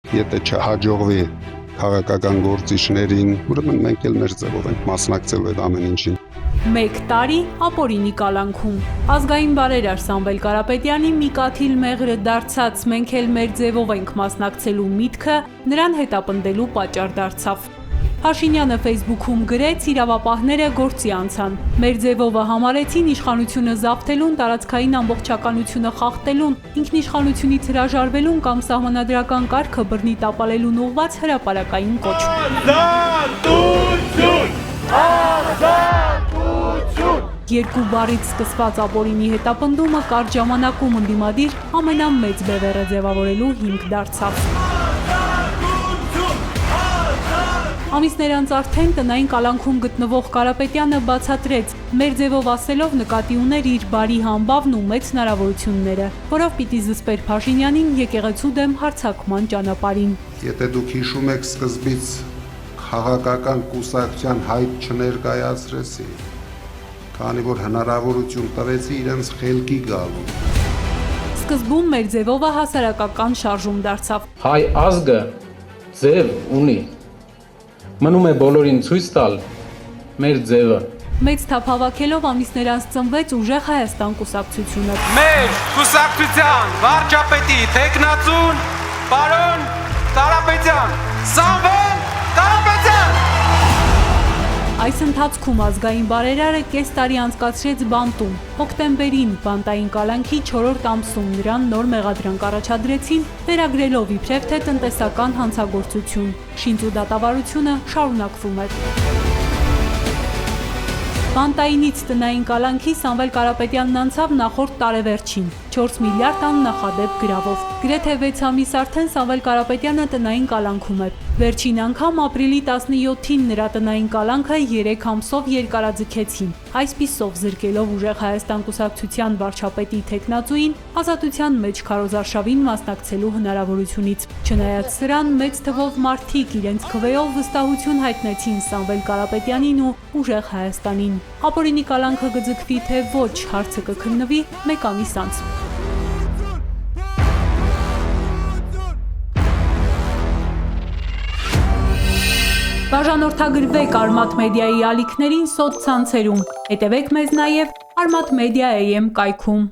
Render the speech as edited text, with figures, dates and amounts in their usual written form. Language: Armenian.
Եթե չհաջողվի քաղաքական գործիչներին, ուրեմն մենք էլ մեր ձևով ենք մասնակցելու այդ ամեն ինչին։ 1 տարի ապօրինի կալանքում։ Ազգային բարերար Սամվել Կարապետյանի մի կաթիլ մեղրը դարձած մենք էլ մեր ձևով ենք մասնակցելու միտքը նրան հետապնդելու պատճառ դարձավ։ Փաշինյանը Facebook-ում գրեց, իրավապահները գործի անցան։ Մեր ձևովը համարեցին իշխանությունը զավթելուն, տարածքային ամբողջականությունը խախտելուն, ինքնիշխանությունից հրաժարվելուն կամ սահմանադրական կարգը բռնի տապալելուն ուղղված հրապարակային կոչ։ Երկու բառից սկսված ապօրինի հետապնդումը կարճ ժամանակում ընդդիմադիր ամենամեծ բևեռը ձևավորելու հիմք դարձավ։ Ամիսներ անց արդեն տնային կալանքում գտնվող Կարապետյանը բացատրեց, մեր ձևով ասելով նկատի ուներ իր բարի համբավն ու մեծ հնարավորությունները, որով պիտի զսպեր Փաշինյանին եկեղեցու դեմ հարձակման ճանապարհին։ Եթե դուք հիշում եք, սկզբից քաղաքական կուսակցության հայտ չներկայացրեցի, քանի որ հնարավորություն տվեցի իրենց խելքի գալու։ Սկզբում մեր ձևովը հասարակական շարժում դարձավ։ Հայ ազգը ձև ունի։ Մնում է բոլորին ցույց տալ մեր ձևը։ Մեծ թափ հավաքելով ամիսներ անց ծնվեց Ուժեղ Հայաստան կուսակցությունը։ Մեր կուսակցության վարչապետի տեխնացուն պարոն Կարապետյան, Սամվել Կարապետյան։ Այս ընթացքում ազգային բարերարը կես տարի անցկացրեց բանտում։ Հոկտեմբերին բանտային կալանքի 4-րդ ամսում նրան նոր մեղադրանք առաջադրեցին, վերագրելով իբրև թե տնտեսական հանցագործություն։ Շինծ ու դատավարությունը շարունակվում էր։ Բանտայինից տնային կալանքի Սամվել Կարապետյանն անցավ նախորդ տարեվերջին 4 միլիարդ աննախադեպ գրավով։ Գրեթե 6 ամիս արդեն Սամվել Կարապետյանը տնային կալանքում է։ Վերջին անգամ ապրիլի 17-ին նրա տնային կալանքը 3 ամսով երկարաձգեցին, այսպիսով զրկելով Ուժեղ Հայաստան կուսակցության վարչապետի տեխնացուին ազատության մեջ քարոզարշավին մասնակցելու հնարավորությունից։ Չնայած սրան, մեծ թվով մարդիկ իրենց քվեով վստահություն հայտնեցին Սամվել Կարապետյանին ու Ուժեղ Հայաստանին։ Ապօրինի կալանքը կձգվի թե ոչ, հարցը կքննվի 1 ամիս անց։ Բաժանորդագրվեք Արմաթ մեդիայի ալիքներին սոցցանցերում, հետևեք մեզ նաև Արմաթ Մեդիա AM կայքում։